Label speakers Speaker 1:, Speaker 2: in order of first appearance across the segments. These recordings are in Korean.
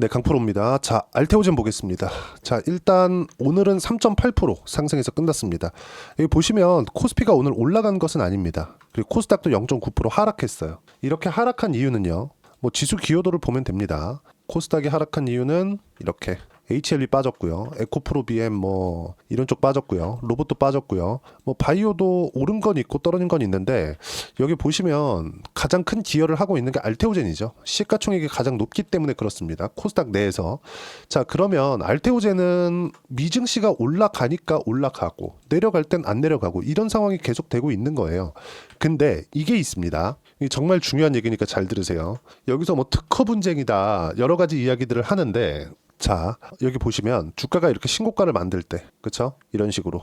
Speaker 1: 네, 강프로입니다. 자, 알테오젠 보겠습니다. 자, 일단 오늘은 3.8% 상승해서 끝났습니다. 여기 보시면 코스피가 오늘 올라간 것은 아닙니다. 그리고 코스닥도 0.9% 하락했어요. 이렇게 하락한 이유는요. 뭐 지수 기여도를 보면 됩니다. 코스닥이 하락한 이유는 이렇게 HLB 빠졌고요. 에코프로 BM 뭐 이런 쪽 빠졌고요. 로봇도 빠졌고요. 뭐 바이오도 오른 건 있고 떨어진 건 있는데 여기 보시면 가장 큰 기여를 하고 있는 게 알테오젠이죠. 시가총액이 가장 높기 때문에 그렇습니다. 코스닥 내에서. 자, 그러면 알테오젠은 미증시가 올라가니까 올라가고 내려갈 땐 안 내려가고 이런 상황이 계속되고 있는 거예요. 근데 이게 있습니다. 이게 정말 중요한 얘기니까 잘 들으세요. 여기서 뭐 특허 분쟁이다 여러 가지 이야기들을 하는데 자, 여기 보시면 주가가 이렇게 신고가를 만들 때, 그쵸? 이런 식으로,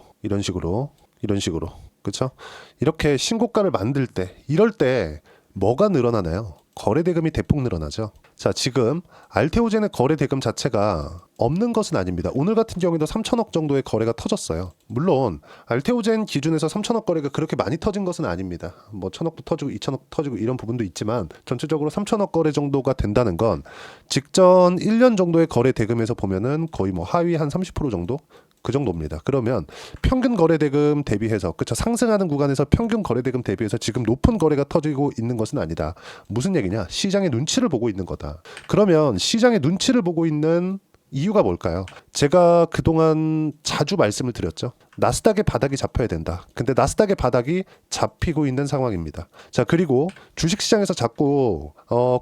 Speaker 1: 그쵸? 이렇게 신고가를 만들 때, 이럴 때 뭐가 늘어나나요? 거래대금이 대폭 늘어나죠. 자, 지금 알테오젠의 거래대금 자체가 없는 것은 아닙니다. 오늘 같은 경우에도 3천억 정도의 거래가 터졌어요. 물론 알테오젠 기준에서 3천억 거래가 그렇게 많이 터진 것은 아닙니다. 뭐 1천억도 터지고 2천억 터지고 이런 부분도 있지만 전체적으로 3천억 거래 정도가 된다는 건 직전 1년 정도의 거래 대금에서 보면은 거의 뭐 하위 한 30% 정도? 그 정도입니다. 그러면 평균 거래대금 대비해서 그쵸 상승하는 구간에서 평균 거래대금 대비해서 지금 높은 거래가 터지고 있는 것은 아니다. 무슨 얘기냐? 시장의 눈치를 보고 있는 거다. 그러면 시장의 눈치를 보고 있는 이유가 뭘까요? 제가 그동안 자주 말씀을 드렸죠. 나스닥의 바닥이 잡혀야 된다. 근데 나스닥의 바닥이 잡히고 있는 상황입니다. 자, 그리고 주식시장에서 자꾸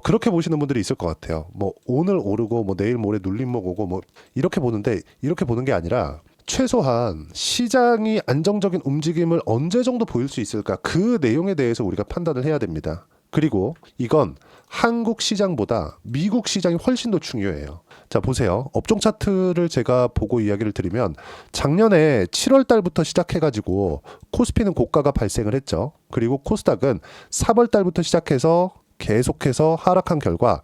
Speaker 1: 그렇게 보시는 분들이 있을 것 같아요. 뭐 오늘 오르고 뭐 내일 모레 눌림목 오고 뭐 이렇게 보는데 이렇게 보는 게 아니라 최소한 시장이 안정적인 움직임을 언제 정도 보일 수 있을까? 그 내용에 대해서 우리가 판단을 해야 됩니다. 그리고 이건 한국 시장보다 미국 시장이 훨씬 더 중요해요. 자, 보세요. 업종 차트를 제가 보고 이야기를 드리면 작년에 7월 달부터 시작해가지고 코스피는 고가가 발생을 했죠. 그리고 코스닥은 4월 달부터 시작해서 계속해서 하락한 결과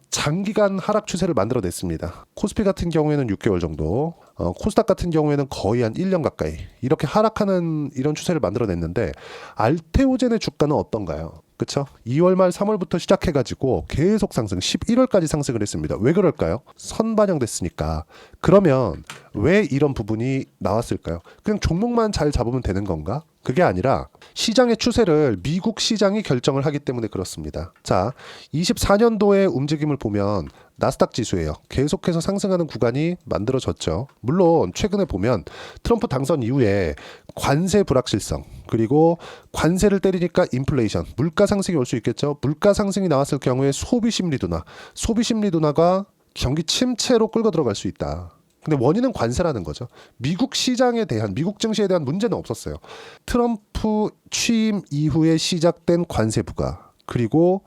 Speaker 1: 장기간 하락 추세를 만들어냈습니다. 코스피 같은 경우에는 6개월 정도, 코스닥 같은 경우에는 거의 한 1년 가까이 이렇게 하락하는 이런 추세를 만들어냈는데 알테오젠의 주가는 어떤가요? 그쵸? 2월 말 3월부터 시작해가지고 계속 상승, 11월까지 상승을 했습니다. 왜 그럴까요? 선반영됐으니까. 그러면 왜 이런 부분이 나왔을까요? 그냥 종목만 잘 잡으면 되는 건가? 그게 아니라 시장의 추세를 미국 시장이 결정을 하기 때문에 그렇습니다. 자, 24년도의 움직임을 보면 나스닥 지수예요. 계속해서 상승하는 구간이 만들어졌죠. 물론 최근에 보면 트럼프 당선 이후에 관세 불확실성 그리고 관세를 때리니까 인플레이션, 물가 상승이 올 수 있겠죠. 물가 상승이 나왔을 경우에 소비 심리 둔화가 경기 침체로 끌고 들어갈 수 있다. 근데 원인은 관세라는 거죠. 미국 시장에 대한, 미국 증시에 대한 문제는 없었어요. 트럼프 취임 이후에 시작된 관세 부과 그리고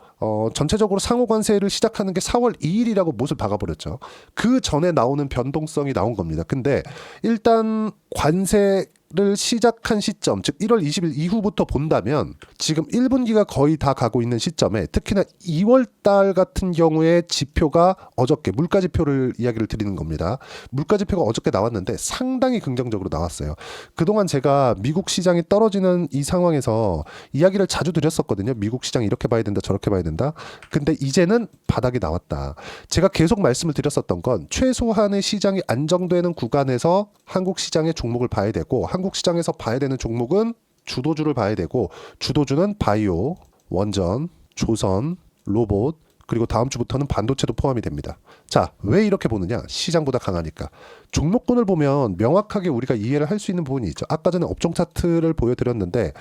Speaker 1: 전체적으로 상호 관세를 시작하는 게 4월 2일이라고 못을 박아버렸죠. 그 전에 나오는 변동성이 나온 겁니다. 근데 일단 관세를 시작한 시점, 즉 1월 20일 이후부터 본다면 지금 1분기가 거의 다 가고 있는 시점에 특히나 2월 달 같은 경우에 지표가 어저께 물가 지표를 이야기를 드리는 겁니다. 물가 지표가 어저께 나왔는데 상당히 긍정적으로 나왔어요. 그동안 제가 미국 시장이 떨어지는 이 상황에서 이야기를 자주 드렸었거든요. 미국 시장 이렇게 봐야 된다, 저렇게 봐야 된다. 근데 이제는 바닥이 나왔다. 제가 계속 말씀을 드렸었던 건 최소한의 시장이 안정되는 구간에서 한국 시장의 종목을 봐야 되고 한국 시장에서 봐야 되는 종목은 주도주를 봐야 되고 주도주는 바이오, 원전, 조선, 로봇 그리고 다음 주부터는 반도체도 포함이 됩니다. 자, 왜 이렇게 보느냐? 시장보다 강하니까. 종목군을 보면 명확하게 우리가 이해를 할 수 있는 부분이 있죠. 아까 전에 업종 차트를 보여드렸는데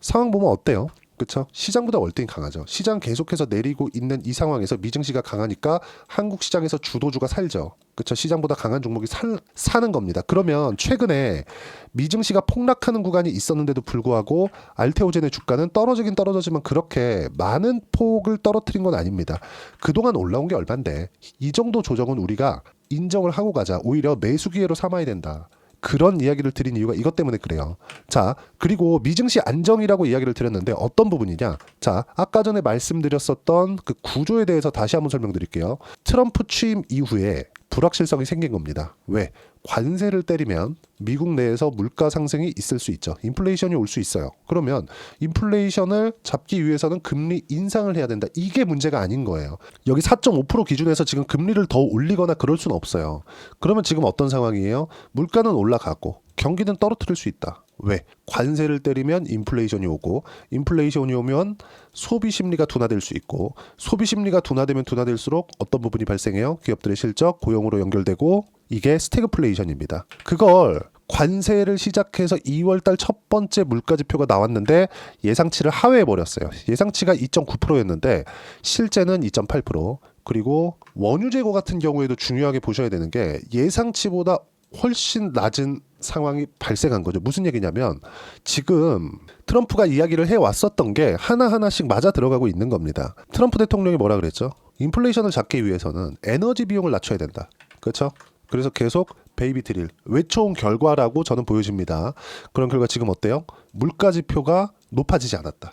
Speaker 1: 상황 보면 어때요? 그렇죠? 시장보다 월등히 강하죠. 시장 계속해서 내리고 있는 이 상황에서 미증시가 강하니까 한국 시장에서 주도주가 살죠. 그렇죠? 시장보다 강한 종목이 사는 겁니다. 그러면 최근에 미증시가 폭락하는 구간이 있었는데도 불구하고 알테오젠의 주가는 떨어지긴 떨어졌지만 그렇게 많은 폭을 떨어뜨린 건 아닙니다. 그동안 올라온 게 얼만데 이 정도 조정은 우리가 인정을 하고 가자. 오히려 매수 기회로 삼아야 된다. 그런 이야기를 드린 이유가 이것 때문에 그래요. 자, 그리고 미증시 안정이라고 이야기를 드렸는데 어떤 부분이냐? 자, 아까 전에 말씀드렸었던 그 구조에 대해서 다시 한번 설명드릴게요. 트럼프 취임 이후에 불확실성이 생긴 겁니다. 왜? 관세를 때리면 미국 내에서 물가 상승이 있을 수 있죠. 인플레이션이 올 수 있어요. 그러면 인플레이션을 잡기 위해서는 금리 인상을 해야 된다. 이게 문제가 아닌 거예요. 여기 4.5% 기준에서 지금 금리를 더 올리거나 그럴 수는 없어요. 그러면 지금 어떤 상황이에요? 물가는 올라가고 경기는 떨어뜨릴 수 있다. 왜? 관세를 때리면 인플레이션이 오고 인플레이션이 오면 소비 심리가 둔화될 수 있고 소비 심리가 둔화되면 둔화될수록 어떤 부분이 발생해요? 기업들의 실적, 고용으로 연결되고 이게 스태그플레이션입니다. 그걸 관세를 시작해서 2월달 첫 번째 물가지표가 나왔는데 예상치를 하회해버렸어요. 예상치가 2.9%였는데 실제는 2.8%. 그리고 원유 재고 같은 경우에도 중요하게 보셔야 되는 게 예상치보다 훨씬 낮은 상황이 발생한 거죠. 무슨 얘기냐면 지금 트럼프가 이야기를 해왔었던 게 하나하나씩 맞아 들어가고 있는 겁니다. 트럼프 대통령이 뭐라 그랬죠? 인플레이션을 잡기 위해서는 에너지 비용을 낮춰야 된다. 그렇죠? 그래서 계속 베이비 드릴 외쳐온 결과라고 저는 보여집니다. 그런 결과 지금 어때요? 물가 지표가 높아지지 않았다.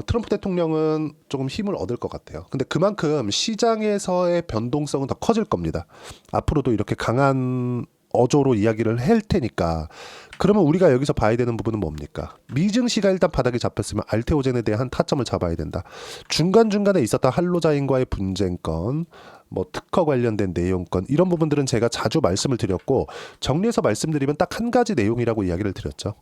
Speaker 1: 트럼프 대통령은 조금 힘을 얻을 것 같아요. 근데 그만큼 시장에서의 변동성은 더 커질 겁니다. 앞으로도 이렇게 강한 어조로 이야기를 할 테니까. 그러면 우리가 여기서 봐야 되는 부분은 뭡니까? 미증시가 일단 바닥에 잡혔으면 알테오젠에 대한 타점을 잡아야 된다. 중간중간에 있었던 할로자인과의 분쟁건, 뭐 특허 관련된 내용건 이런 부분들은 제가 자주 말씀을 드렸고 정리해서 말씀드리면 딱 한 가지 내용이라고 이야기를 드렸죠.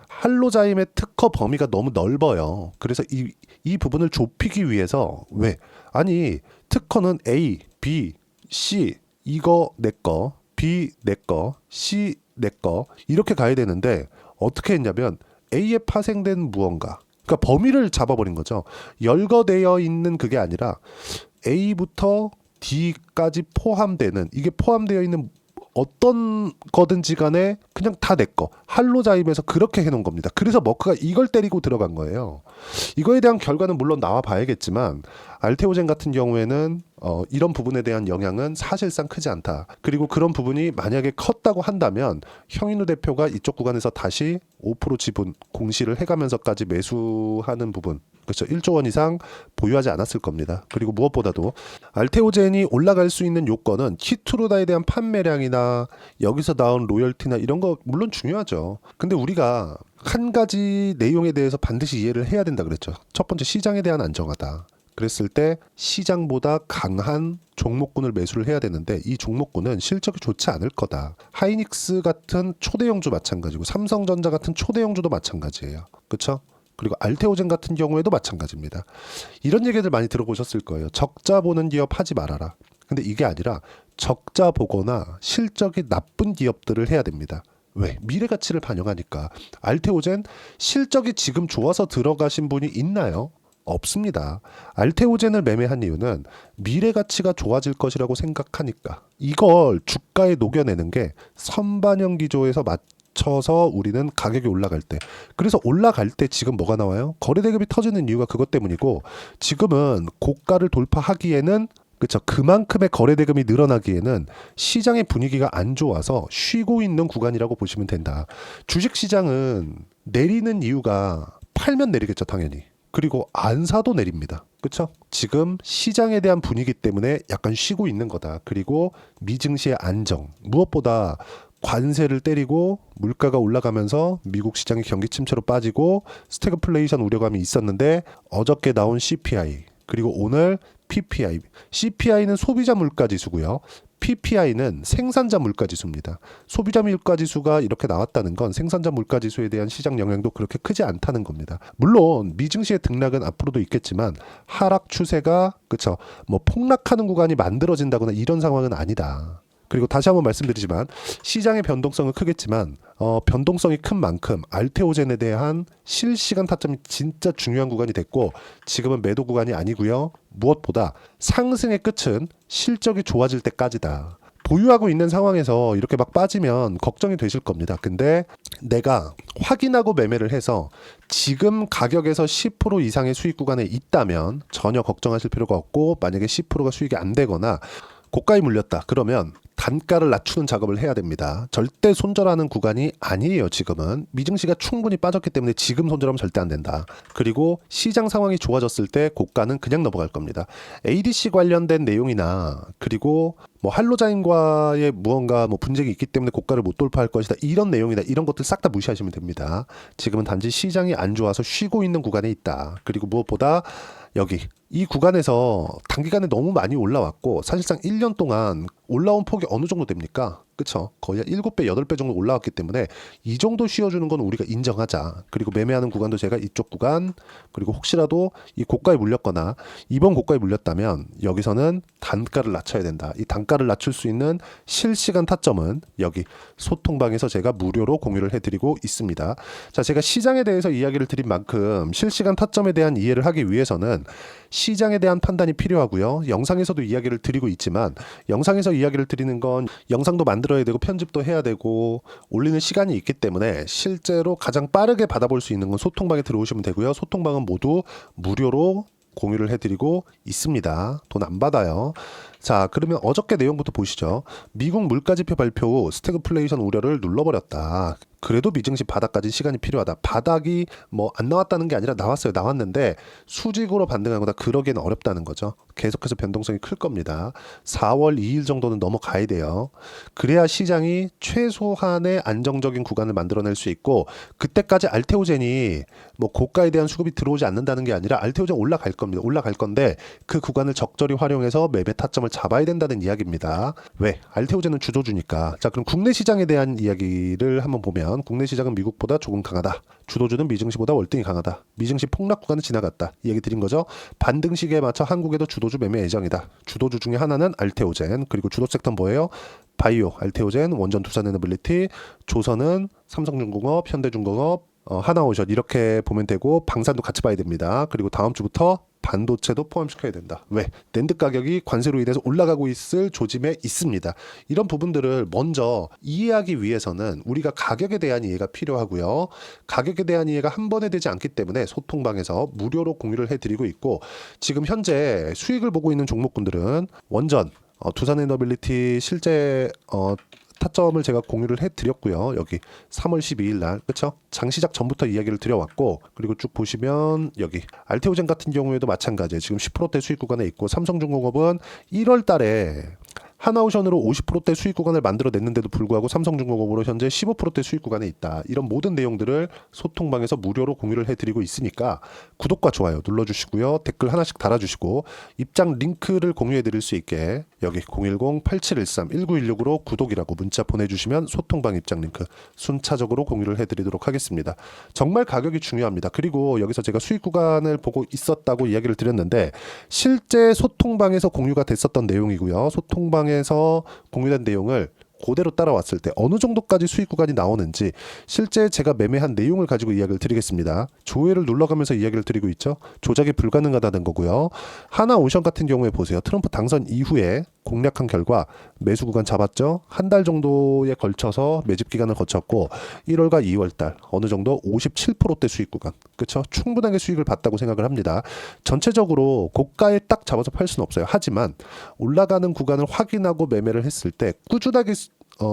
Speaker 1: 할로자임의 특허 범위가 너무 넓어요. 그래서 이 부분을 좁히기 위해서 왜? 아니 특허는 A, B, C 이거 내 거 B 내 거, C 내 거 이렇게 가야 되는데 어떻게 했냐면 A에 파생된 무언가 그러니까 범위를 잡아버린 거죠. 열거되어 있는 그게 아니라 A부터 D까지 포함되는 이게 포함되어 있는 어떤 거든지 간에 그냥 다 내 거. 할로자임에서 그렇게 해놓은 겁니다. 그래서 머크가 이걸 때리고 들어간 거예요. 이거에 대한 결과는 물론 나와 봐야겠지만 알테오젠 같은 경우에는 이런 부분에 대한 영향은 사실상 크지 않다. 그리고 그런 부분이 만약에 컸다고 한다면 형인우 대표가 이쪽 구간에서 다시 5% 지분 공시를 해가면서까지 매수하는 부분 그렇죠. 1조 원 이상 보유하지 않았을 겁니다. 그리고 무엇보다도 알테오젠이 올라갈 수 있는 요건은 키투르다에 대한 판매량이나 여기서 나온 로열티나 이런 거 물론 중요하죠. 근데 우리가 한 가지 내용에 대해서 반드시 이해를 해야 된다 그랬죠. 첫 번째 시장에 대한 안정화다. 그랬을 때 시장보다 강한 종목군을 매수를 해야 되는데 이 종목군은 실적이 좋지 않을 거다. 하이닉스 같은 초대형주 마찬가지고 삼성전자 같은 초대형주도 마찬가지예요. 그렇죠? 그리고 알테오젠 같은 경우에도 마찬가지입니다. 이런 얘기들 많이 들어보셨을 거예요. 적자 보는 기업 하지 말아라. 근데 이게 아니라 적자 보거나 실적이 나쁜 기업들을 해야 됩니다. 왜? 미래 가치를 반영하니까. 알테오젠 실적이 지금 좋아서 들어가신 분이 있나요? 없습니다. 알테오젠을 매매한 이유는 미래 가치가 좋아질 것이라고 생각하니까. 이걸 주가에 녹여내는 게 선반영 기조에서 맞춰서 우리는 가격이 올라갈 때. 그래서 올라갈 때 지금 뭐가 나와요? 거래대금이 터지는 이유가 그것 때문이고 지금은 고가를 돌파하기에는 그렇죠. 그만큼의 거래대금이 늘어나기에는 시장의 분위기가 안 좋아서 쉬고 있는 구간이라고 보시면 된다. 주식시장은 내리는 이유가 팔면 내리겠죠, 당연히. 그리고 안 사도 내립니다. 그렇죠? 지금 시장에 대한 분위기 때문에 약간 쉬고 있는 거다. 그리고 미증시의 안정. 무엇보다 관세를 때리고 물가가 올라가면서 미국 시장이 경기 침체로 빠지고 스태그플레이션 우려감이 있었는데 어저께 나온 CPI 그리고 오늘 PPI. CPI는 소비자 물가지수고요. PPI는 생산자 물가지수입니다. 소비자 물가지수가 이렇게 나왔다는 건 생산자 물가지수에 대한 시장 영향도 그렇게 크지 않다는 겁니다. 물론 미증시의 등락은 앞으로도 있겠지만 하락 추세가 그쵸 뭐 폭락하는 구간이 만들어진다거나 이런 상황은 아니다. 그리고 다시 한번 말씀드리지만 시장의 변동성은 크겠지만 변동성이 큰 만큼 알테오젠에 대한 실시간 타점이 진짜 중요한 구간이 됐고 지금은 매도 구간이 아니고요. 무엇보다 상승의 끝은 실적이 좋아질 때까지다. 보유하고 있는 상황에서 이렇게 막 빠지면 걱정이 되실 겁니다. 근데 내가 확인하고 매매를 해서 지금 가격에서 10% 이상의 수익 구간에 있다면 전혀 걱정하실 필요가 없고 만약에 10%가 수익이 안 되거나 고가에 물렸다. 그러면 단가를 낮추는 작업을 해야 됩니다. 절대 손절하는 구간이 아니에요. 지금은 미증시가 충분히 빠졌기 때문에 지금 손절하면 절대 안 된다. 그리고 시장 상황이 좋아졌을 때 고가는 그냥 넘어갈 겁니다. ADC 관련된 내용이나 그리고 뭐 한로자인과의 무언가 뭐 분쟁이 있기 때문에 고가를 못 돌파할 것이다. 이런 내용이나 이런 것들 싹 다 무시하시면 됩니다. 지금은 단지 시장이 안 좋아서 쉬고 있는 구간에 있다. 그리고 무엇보다 여기 이 구간에서 단기간에 너무 많이 올라왔고 사실상 1년 동안 올라온 폭이 어느 정도 됩니까? 그쵸? 거의 7배, 8배 정도 올라왔기 때문에 이 정도 쉬어주는 건 우리가 인정하자. 그리고 매매하는 구간도 제가 이쪽 구간, 그리고 혹시라도 이 고가에 물렸거나 이번 고가에 물렸다면 여기서는 단가를 낮춰야 된다. 이 단가를 낮출 수 있는 실시간 타점은 여기 소통방에서 제가 무료로 공유를 해드리고 있습니다. 자, 제가 시장에 대해서 이야기를 드린 만큼 실시간 타점에 대한 이해를 하기 위해서는 시장에 대한 판단이 필요하고요. 영상에서도 이야기를 드리고 있지만 영상에서 이야기를 드리는 건 영상도 만들어야 되고 편집도 해야 되고 올리는 시간이 있기 때문에 실제로 가장 빠르게 받아볼 수 있는 건 소통방에 들어오시면 되고요. 소통방은 모두 무료로 공유를 해드리고 있습니다. 돈 안 받아요. 자, 그러면 어저께 내용부터 보시죠. 미국 물가지표 발표 후 스태그플레이션 우려를 눌러버렸다. 그래도 미증시 바닥까지 시간이 필요하다. 바닥이 뭐 안 나왔다는 게 아니라 나왔어요. 나왔는데 수직으로 반등하거나 그러기에는 어렵다는 거죠. 계속해서 변동성이 클 겁니다. 4월 2일 정도는 넘어가야 돼요. 그래야 시장이 최소한의 안정적인 구간을 만들어낼 수 있고 그때까지 알테오젠이 뭐 고가에 대한 수급이 들어오지 않는다는 게 아니라 알테오젠 올라갈 겁니다. 올라갈 건데 그 구간을 적절히 활용해서 매매 타점을 잡아야 된다는 이야기입니다. 왜? 알테오젠은 주도주니까. 자, 그럼 국내 시장에 대한 이야기를 한번 보면 국내 시장은 미국보다 조금 강하다. 주도주는 미증시보다 월등히 강하다. 미증시 폭락 구간을 지나갔다. 이 얘기 드린 거죠. 반등 시기에 맞춰 한국에도 주도주 매매 예정이다. 주도주 중에 하나는 알테오젠. 그리고 주도 섹터는 뭐예요? 바이오, 알테오젠, 원전 투산에너빌리티, 조선은 삼성중공업, 현대중공업, 하나오션 이렇게 보면 되고 방산도 같이 봐야 됩니다. 그리고 다음 주부터 반도체도 포함시켜야 된다. 왜? 낸드 가격이 관세로 인해서 올라가고 있을 조짐에 있습니다. 이런 부분들을 먼저 이해하기 위해서는 우리가 가격에 대한 이해가 필요하고요. 가격에 대한 이해가 한 번에 되지 않기 때문에 소통방에서 무료로 공유를 해드리고 있고 지금 현재 수익을 보고 있는 종목군들은 원전, 두산에너빌리티 실제 타점을 제가 공유를 해드렸고요. 여기 3월 12일 날 그쵸? 장시작 전부터 이야기를 드려왔고 그리고 쭉 보시면 여기 알테오젠 같은 경우에도 마찬가지예요. 지금 10%대 수익 구간에 있고 삼성중공업은 1월 달에 하나오션으로 50%대 수익 구간을 만들어냈는데도 불구하고 삼성중공업으로 현재 15%대 수익 구간에 있다. 이런 모든 내용들을 소통방에서 무료로 공유를 해드리고 있으니까 구독과 좋아요 눌러주시고요. 댓글 하나씩 달아주시고 입장 링크를 공유해드릴 수 있게 여기 010-8713-1916으로 구독이라고 문자 보내주시면 소통방 입장 링크 순차적으로 공유를 해드리도록 하겠습니다. 정말 가격이 중요합니다. 그리고 여기서 제가 수익 구간을 보고 있었다고 이야기를 드렸는데 실제 소통방에서 공유가 됐었던 내용이고요. 소통방에서 공유된 내용을 그대로 따라왔을 때 어느 정도까지 수익 구간이 나오는지 실제 제가 매매한 내용을 가지고 이야기를 드리겠습니다. 조회를 눌러가면서 이야기를 드리고 있죠. 조작이 불가능하다는 거고요. 하나오션 같은 경우에 보세요. 트럼프 당선 이후에 공략한 결과 매수 구간 잡았죠. 한 달 정도에 걸쳐서 매집 기간을 거쳤고 1월과 2월달 어느 정도 57%대 수익 구간 그렇죠? 충분하게 수익을 봤다고 생각을 합니다. 전체적으로 고가에 딱 잡아서 팔 수는 없어요. 하지만 올라가는 구간을 확인하고 매매를 했을 때 꾸준하게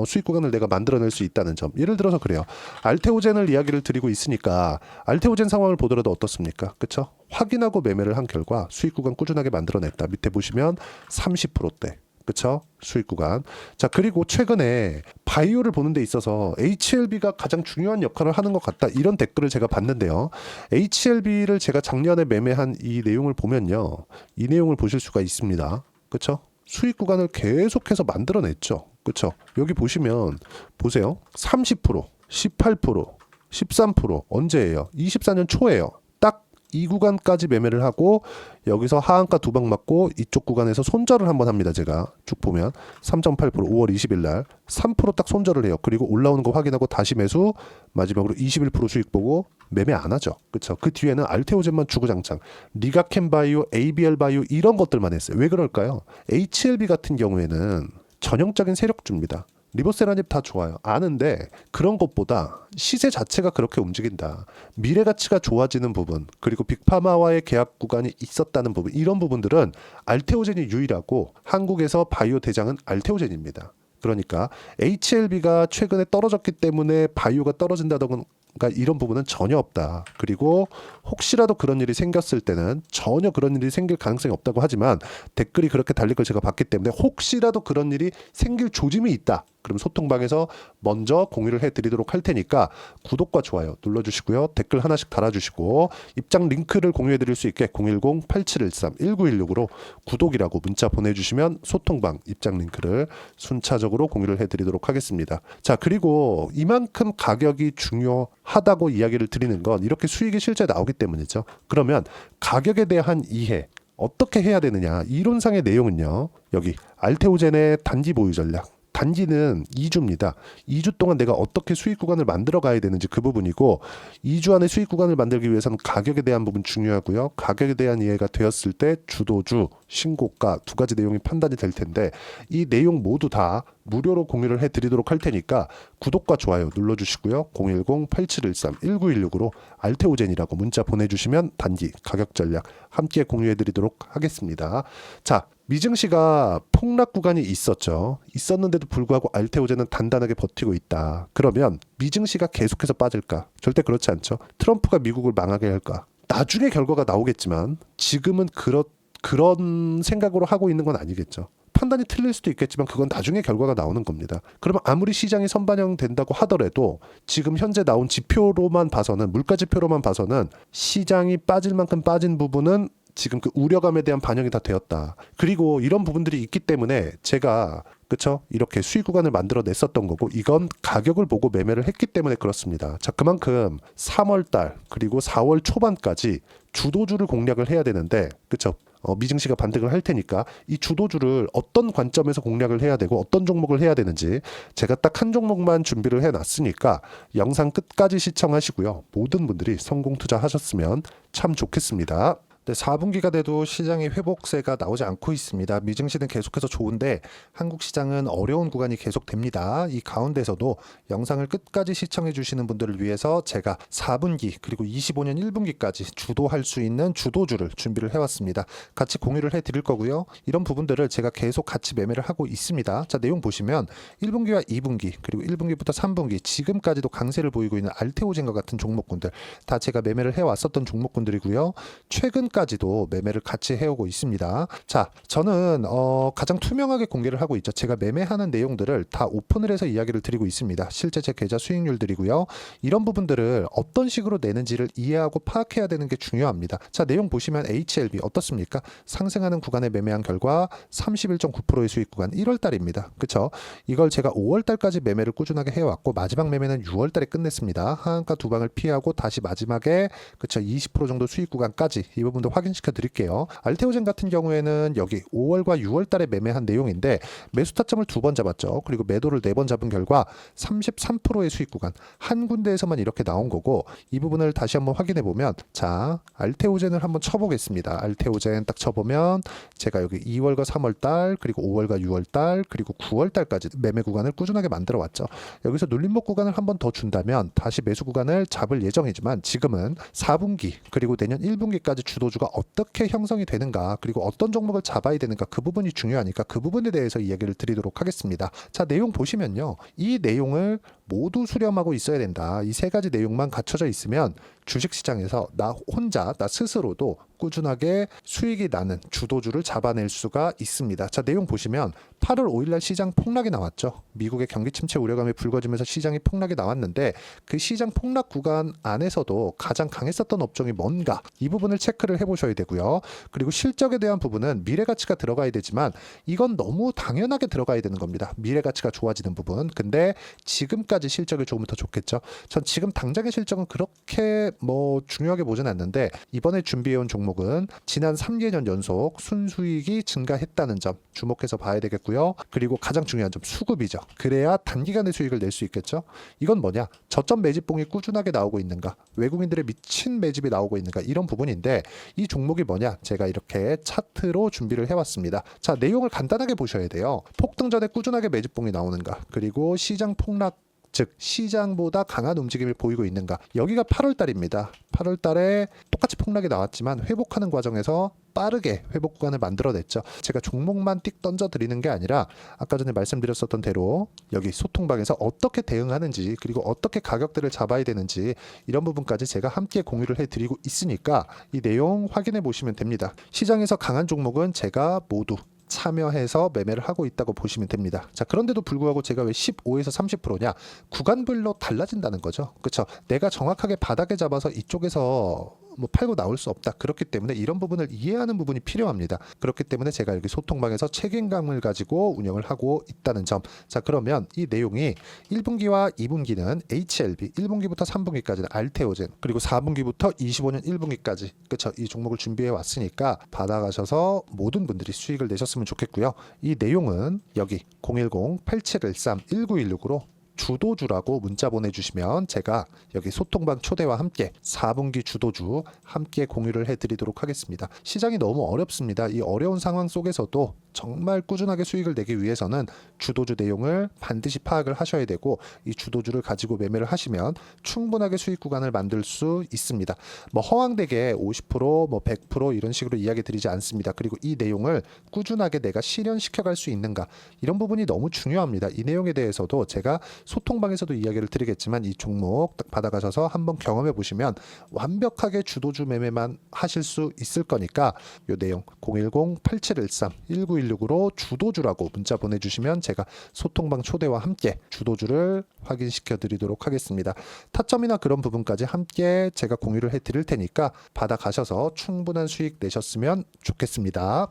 Speaker 1: 수익 구간을 내가 만들어낼 수 있다는 점. 예를 들어서 그래요. 알테오젠을 이야기를 드리고 있으니까 알테오젠 상황을 보더라도 어떻습니까? 그렇죠? 확인하고 매매를 한 결과 수익 구간 꾸준하게 만들어냈다. 밑에 보시면 30%대. 그쵸? 수익 구간. 자, 그리고 최근에 바이오를 보는 데 있어서 HLB가 가장 중요한 역할을 하는 것 같다. 이런 댓글을 제가 봤는데요. HLB를 제가 작년에 매매한 이 내용을 보면요. 이 내용을 보실 수가 있습니다. 그쵸? 수익 구간을 계속해서 만들어냈죠. 그쵸? 여기 보시면 보세요. 30%, 18%, 13% 언제예요? 24년 초예요. 딱 이 구간까지 매매를 하고 여기서 하한가 두 방 맞고 이쪽 구간에서 손절을 한번 합니다. 제가 쭉 보면 3.8% 5월 20일 날 3%딱 손절을 해요. 그리고 올라오는 거 확인하고 다시 매수 마지막으로 21% 수익 보고 매매 안 하죠. 그렇죠? 그 뒤에는 알테오젠만 주구장창 리가켄 바이오, ABL 바이오 이런 것들만 했어요. 왜 그럴까요? HLB 같은 경우에는 전형적인 세력주입니다. 리버세라님 다 좋아요. 아는데 그런 것보다 시세 자체가 그렇게 움직인다. 미래 가치가 좋아지는 부분, 그리고 빅파마와의 계약 구간이 있었다는 부분, 이런 부분들은 알테오젠이 유일하고 한국에서 바이오 대장은 알테오젠입니다. 그러니까 HLB가 최근에 떨어졌기 때문에 바이오가 떨어진다던가 이런 부분은 전혀 없다. 그리고 혹시라도 그런 일이 생겼을 때는 전혀 그런 일이 생길 가능성이 없다고 하지만 댓글이 그렇게 달릴 걸 제가 봤기 때문에 혹시라도 그런 일이 생길 조짐이 있다. 그럼 소통방에서 먼저 공유를 해드리도록 할 테니까 구독과 좋아요 눌러주시고요. 댓글 하나씩 달아주시고 입장 링크를 공유해드릴 수 있게 010-8713-1916으로 구독이라고 문자 보내주시면 소통방 입장 링크를 순차적으로 공유를 해드리도록 하겠습니다. 자, 그리고 이만큼 가격이 중요하다고 이야기를 드리는 건 이렇게 수익이 실제 나오기 때문이죠. 그러면 가격에 대한 이해 어떻게 해야 되느냐, 이론상의 내용은요, 여기 알테오젠의 단기 보유 전략, 단기는 2주입니다. 2주 동안 내가 어떻게 수익 구간을 만들어 가야 되는지 그 부분이고, 2주 안에 수익 구간을 만들기 위해서는 가격에 대한 부분 중요하고요. 가격에 대한 이해가 되었을 때 주도주, 신고가 두 가지 내용이 판단이 될 텐데, 이 내용 모두 다 무료로 공유를 해드리도록 할 테니까 구독과 좋아요 눌러주시고요. 010-8713-1916으로 알테오젠이라고 문자 보내주시면 단기 가격 전략 함께 공유해드리도록 하겠습니다. 자, 미증시가 폭락 구간이 있었는데도 불구하고 알테오젠은 단단하게 버티고 있다. 그러면 미증시가 계속해서 빠질까? 절대 그렇지 않죠. 트럼프가 미국을 망하게 할까? 나중에 결과가 나오겠지만 지금은 그런 생각으로 하고 있는 건 아니겠죠. 판단이 틀릴 수도 있겠지만 그건 나중에 결과가 나오는 겁니다. 그러면 아무리 시장이 선반영된다고 하더라도 지금 현재 나온 지표로만 봐서는, 물가 지표로만 봐서는 시장이 빠질 만큼 빠진 부분은 지금 그 우려감에 대한 반영이 다 되었다. 그리고 이런 부분들이 있기 때문에 제가 이렇게 수익 구간을 만들어 냈었던 거고, 이건 가격을 보고 매매를 했기 때문에 그렇습니다. 자, 그만큼 3월 달 그리고 4월 초반까지 주도주를 공략을 해야 되는데, 미증시가 반등을 할 테니까 이 주도주를 어떤 관점에서 공략을 해야 되고 어떤 종목을 해야 되는지 제가 딱 한 종목만 준비를 해놨으니까 영상 끝까지 시청하시고요. 모든 분들이 성공 투자하셨으면 참 좋겠습니다. 네, 4분기가 돼도 시장의 회복세가 나오지 않고 있습니다. 미증시는 계속해서 좋은데 한국 시장은 어려운 구간이 계속됩니다. 이 가운데서도 영상을 끝까지 시청해 주시는 분들을 위해서 제가 4분기 그리고 25년 1분기까지 주도할 수 있는 주도주를 준비를 해왔습니다. 같이 공유를 해드릴 거고요. 이런 부분들을 제가 계속 같이 매매를 하고 있습니다. 자, 내용 보시면 1분기와 2분기 그리고 1분기부터 3분기 지금까지도 강세를 보이고 있는 알테오젠과 같은 종목군들 다 제가 매매를 해왔었던 종목군들이고요. 최근까지도 매매를 같이 해오고 있습니다. 자, 저는 가장 투명하게 공개를 하고 있죠. 제가 매매하는 내용들을 다 오픈을 해서 이야기를 드리고 있습니다. 실제 제 계좌 수익률들이고요. 이런 부분들을 어떤 식으로 내는지를 이해하고 파악해야 되는 게 중요합니다. 자, 내용 보시면 HLB 어떻습니까? 상승하는 구간에 매매한 결과 31.9%의 수익 구간 1월달입니다. 그쵸? 이걸 제가 5월달까지 매매를 꾸준하게 해왔고 마지막 매매는 6월달에 끝냈습니다. 하한가 두 방을 피하고 다시 마지막에 20% 정도 수익 구간까지 이 부분도 확인시켜 드릴게요. 알테오젠 같은 경우에는 여기 5월과 6월달에 매매한 내용인데 매수 타점을 2번 잡았죠. 그리고 매도를 4번 잡은 결과 33%의 수익 구간 한 군데에서만 이렇게 나온 거고, 이 부분을 다시 한번 확인해 보면, 자, 알테오젠을 한번 쳐보겠습니다. 알테오젠 딱 쳐보면 제가 여기 2월과 3월달 그리고 5월과 6월달 그리고 9월달까지 매매 구간을 꾸준하게 만들어 왔죠. 여기서 눌림목 구간을 한번 더 준다면 다시 매수 구간을 잡을 예정이지만 지금은 4분기 그리고 내년 1분기까지 주도주가 어떻게 형성이 되는가, 그리고 어떤 종목을 잡아야 되는가, 그 부분이 중요하니까 그 부분에 대해서 이야기를 드리도록 하겠습니다. 자, 내용 보시면요, 이 내용을 모두 수렴하고 있어야 된다. 이 세 가지 내용만 갖춰져 있으면 주식시장에서 나 스스로도 꾸준하게 수익이 나는 주도주를 잡아낼 수가 있습니다. 자, 내용 보시면 8월 5일날 시장 폭락이 나왔죠. 미국의 경기 침체 우려감이 불거지면서 시장이 폭락이 나왔는데 그 시장 폭락 구간 안에서도 가장 강했었던 업종이 뭔가, 이 부분을 체크를 해보셔야 되고요. 그리고 실적에 대한 부분은 미래가치가 들어가야 되지만 이건 너무 당연하게 들어가야 되는 겁니다. 미래가치가 좋아지는 부분. 근데 지금까지 내일까지 실적이 조금 더 좋겠죠. 전 지금 당장의 실적은 그렇게 뭐 중요하게 보진 않는데 이번에 준비해온 종목은 지난 3개년 연속 순수익이 증가했다는 점 주목해서 봐야 되겠고요. 그리고 가장 중요한 점 수급이죠. 그래야 단기간에 수익을 낼 수 있겠죠. 이건 뭐냐? 저점 매집봉이 꾸준하게 나오고 있는가? 외국인들의 미친 매집이 나오고 있는가? 이런 부분인데 이 종목이 뭐냐? 제가 이렇게 차트로 준비를 해왔습니다. 자, 내용을 간단하게 보셔야 돼요. 폭등 전에 꾸준하게 매집봉이 나오는가? 그리고 시장 폭락 즉 시장보다 강한 움직임을 보이고 있는가. 여기가 8월 달입니다. 8월 달에 똑같이 폭락이 나왔지만 회복하는 과정에서 빠르게 회복 구간을 만들어냈죠. 제가 종목만 띡 던져 드리는 게 아니라 아까 전에 말씀드렸었던 대로 여기 소통방에서 어떻게 대응하는지 그리고 어떻게 가격대를 잡아야 되는지 이런 부분까지 제가 함께 공유를 해드리고 있으니까 이 내용 확인해 보시면 됩니다. 시장에서 강한 종목은 제가 모두 참여해서 매매를 하고 있다고 보시면 됩니다. 자, 그런데도 불구하고 제가 왜 15에서 30%냐? 구간별로 달라진다는 거죠. 그렇죠? 내가 정확하게 바닥에 잡아서 이쪽에서 뭐 팔고 나올 수 없다. 그렇기 때문에 이런 부분을 이해하는 부분이 필요합니다. 그렇기 때문에 제가 여기 소통방에서 책임감을 가지고 운영을 하고 있다는 점. 자, 그러면 이 내용이 1분기와 2분기는 HLB, 1분기부터 3분기까지는 알테오젠, 그리고 4분기부터 25년 1분기까지 그렇죠? 이 종목을 준비해 왔으니까 받아가셔서 모든 분들이 수익을 내셨으면 좋겠고요. 이 내용은 여기 010-8713-1916으로 주도주라고 문자 보내주시면 제가 여기 소통방 초대와 함께 4분기 주도주 함께 공유를 해드리도록 하겠습니다. 시장이 너무 어렵습니다. 이 어려운 상황 속에서도 정말 꾸준하게 수익을 내기 위해서는 주도주 내용을 반드시 파악을 하셔야 되고 이 주도주를 가지고 매매를 하시면 충분하게 수익 구간을 만들 수 있습니다. 뭐 허황되게 50%, 뭐 100% 이런 식으로 이야기 드리지 않습니다. 그리고 이 내용을 꾸준하게 내가 실현시켜 갈 수 있는가 이런 부분이 너무 중요합니다. 이 내용에 대해서도 제가 소통방에서도 이야기를 드리겠지만 이 종목 딱 받아가셔서 한번 경험해 보시면 완벽하게 주도주 매매만 하실 수 있을 거니까 이 내용 010-8713-1916으로 주도주라고 문자 보내주시면 제가 소통방 초대와 함께 주도주를 확인시켜 드리도록 하겠습니다. 타점이나 그런 부분까지 함께 제가 공유를 해 드릴 테니까 받아가셔서 충분한 수익 내셨으면 좋겠습니다.